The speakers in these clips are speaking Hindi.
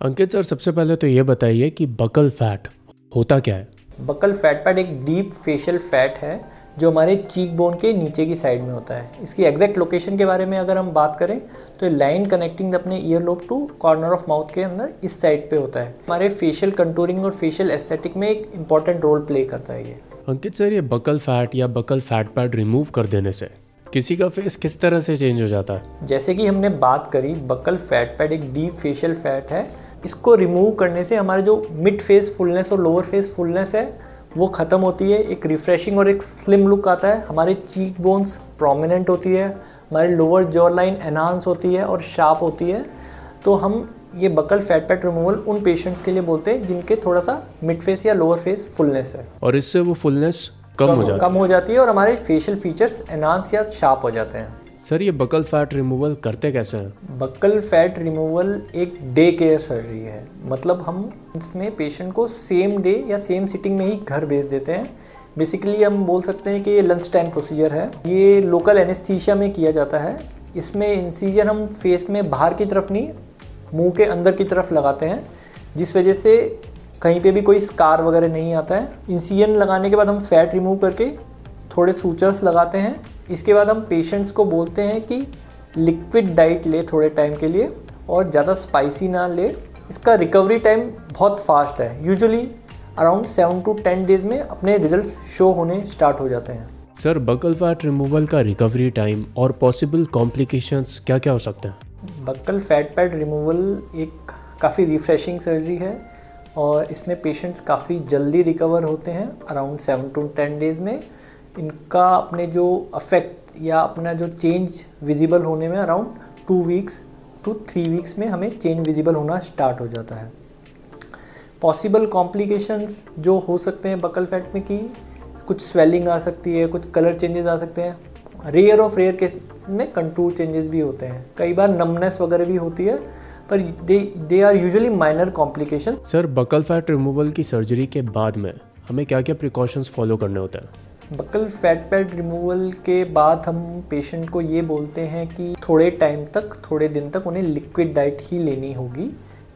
अंकित सर, सबसे पहले तो ये बताइए कि बकल फैट होता क्या है। बकल फैट पैड एक डीप फेशियल फैट है जो हमारे चीक बोन के नीचे की साइड में होता है। इसकी एग्जैक्ट लोकेशन के बारे में अगर हम बात करें तो लाइन कनेक्टिंग अपने ear lobe to corner of mouth के अंदर इस साइड पे होता है। हमारे फेशियल कंटूरिंग और फेशियल एस्थेटिक में एक इंपॉर्टेंट रोल प्ले करता है ये। अंकित सर, ये बकल फैट या बकल फैट पैड रिमूव कर देने से किसी का फेस किस तरह से चेंज हो जाता है? जैसे कि हमने बात करी, बकल फैट पैड एक डीप फेशियल फैट है। इसको रिमूव करने से हमारे जो मिड फेस फुलनेस और लोअर फेस फुलनेस है वो ख़त्म होती है। एक रिफ्रेशिंग और एक स्लिम लुक आता है। हमारे चीक बोन्स प्रोमिनेंट होती है, हमारी लोअर जॉ लाइन एनहांस होती है और शार्प होती है। तो हम ये बकल फैट पैड रिमूवल उन पेशेंट्स के लिए बोलते हैं जिनके थोड़ा सा मिड फेस या लोअर फेस फुलनेस है, और इससे वो फुलनेस कम हो जाती है और हमारे फेशियल फीचर्स एनहांस या शार्प हो जाते हैं। सर, ये बकल फैट रिमूवल करते कैसे हैं? बकल फैट रिमूवल एक डे केयर सर्जरी है। मतलब हम इसमें पेशेंट को सेम डे या सेम सिटिंग में ही घर भेज देते हैं। बेसिकली हम बोल सकते हैं कि ये लंच टाइम प्रोसीजर है। ये लोकल एनेस्थीसिया में किया जाता है। इसमें इंसीजन हम फेस में बाहर की तरफ नहीं, मुंह के अंदर की तरफ लगाते हैं, जिस वजह से कहीं पे भी कोई स्कार वगैरह नहीं आता है। इंसीजन लगाने के बाद हम फैट रिमूव करके थोड़े सूचर्स लगाते हैं। इसके बाद हम पेशेंट्स को बोलते हैं कि लिक्विड डाइट ले थोड़े टाइम के लिए और ज़्यादा स्पाइसी ना ले। इसका रिकवरी टाइम बहुत फास्ट है। यूजुअली अराउंड 7 to 10 डेज़ में अपने रिजल्ट्स शो होने स्टार्ट हो जाते हैं। सर, बकल फैट रिमूवल का रिकवरी टाइम और पॉसिबल कॉम्प्लिकेशंस क्या क्या हो सकते हैं? बकल फैट पैड रिमूवल एक काफ़ी रिफ्रेशिंग सर्जरी है और इसमें पेशेंट्स काफ़ी जल्दी रिकवर होते हैं। अराउंड 7 to 10 डेज़ में इनका अपने जो अफेक्ट या अपना जो चेंज विजिबल होने में अराउंड 2 weeks to 3 weeks में हमें चेंज विजिबल होना स्टार्ट हो जाता है। पॉसिबल कॉम्प्लिकेशंस जो हो सकते हैं बकल फैट में कि कुछ स्वेलिंग आ सकती है, कुछ कलर चेंजेस आ सकते हैं। रेयर ऑफ रेयर केसेस में कंटूर चेंजेस भी होते हैं। कई बार नमनेस वगैरह भी होती है, पर they are usually minor complication. Sir, buccal fat removal की सर्जरी के बाद में हमें क्या क्या प्रिकॉशंस फॉलो करने होते हैं? बकल फैट पैड रिमूवल के बाद हम पेशेंट को ये बोलते हैं कि थोड़े टाइम तक, थोड़े दिन तक उन्हें लिक्विड डाइट ही लेनी होगी,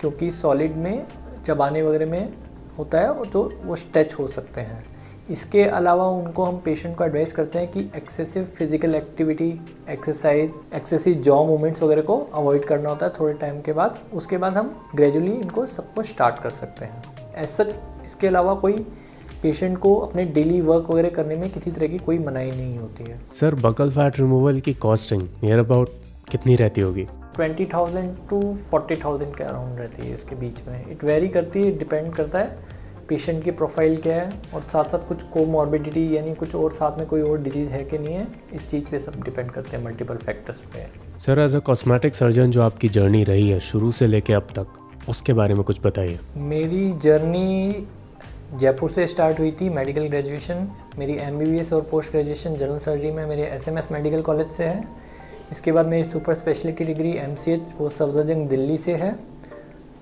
क्योंकि सॉलिड में चबाने वगैरह में होता है तो वो स्ट्रेच हो सकते हैं। इसके अलावा उनको हम पेशेंट को एडवाइस करते हैं कि excessive physical activity, exercise, excessive jaw movements वगैरह को अवॉइड करना होता है थोड़े टाइम के बाद। उसके बाद हम ग्रेजुअली इनको सबको स्टार्ट कर सकते हैं। एज सच इसके अलावा कोई पेशेंट को अपने डेली वर्क वगैरह करने में किसी तरह की कोई मनाही नहीं होती है। सर, बकल फैट रिमूवल की कॉस्टिंग नियर अबाउट कितनी रहती होगी? 20,000 to 40,000 के अराउंड रहती है। इसके बीच में इट वेरी करती है, डिपेंड करता है पेशेंट की प्रोफाइल क्या है और साथ साथ कुछ कोमॉर्बिडिटी यानी कुछ और साथ में कोई और डिजीज़ है कि नहीं है। इस चीज़ पे सब डिपेंड करते हैं, मल्टीपल फैक्टर्स पे। Sir, as a cosmetic surgeon जो आपकी जर्नी रही है शुरू से लेके अब तक, उसके बारे में कुछ बताइए। मेरी जर्नी जयपुर से स्टार्ट हुई थी। मेडिकल ग्रेजुएशन मेरी MBBS और पोस्ट ग्रेजुएशन जनरल सर्जरी में मेरे SMS मेडिकल कॉलेज से है। इसके बाद मेरी सुपर स्पेशलिटी डिग्री MCH वो सफदरजंग दिल्ली से है।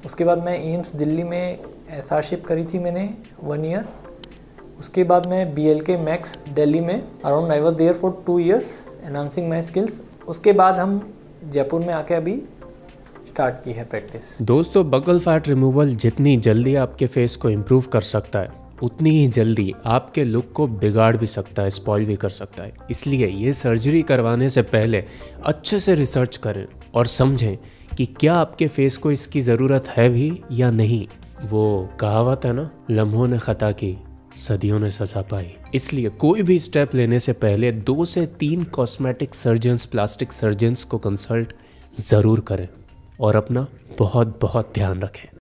उसके बाद मैं एम्स दिल्ली में SRship करी थी मैंने 1 year। उसके बाद मैं BLK मैक्स दिल्ली में around I was there for 2 years enhancing my skills. उसके बाद हम जयपुर में आके अभी स्टार्ट की है प्रैक्टिस। दोस्तों, बकल फैट रिमूवल जितनी जल्दी आपके फेस को इम्प्रूव कर सकता है, उतनी ही जल्दी आपके लुक को बिगाड़ भी सकता है, स्पॉइल भी कर सकता है। इसलिए ये सर्जरी करवाने से पहले अच्छे से रिसर्च करें और समझें कि क्या आपके फेस को इसकी ज़रूरत है भी या नहीं। वो कहावत है ना, लम्हों ने खता की, सदियों ने सजा पाई। इसलिए कोई भी स्टेप लेने से पहले 2 से 3 कॉस्मेटिक सर्जन्स, प्लास्टिक सर्जन्स को कंसल्ट ज़रूर करें और अपना बहुत बहुत ध्यान रखें।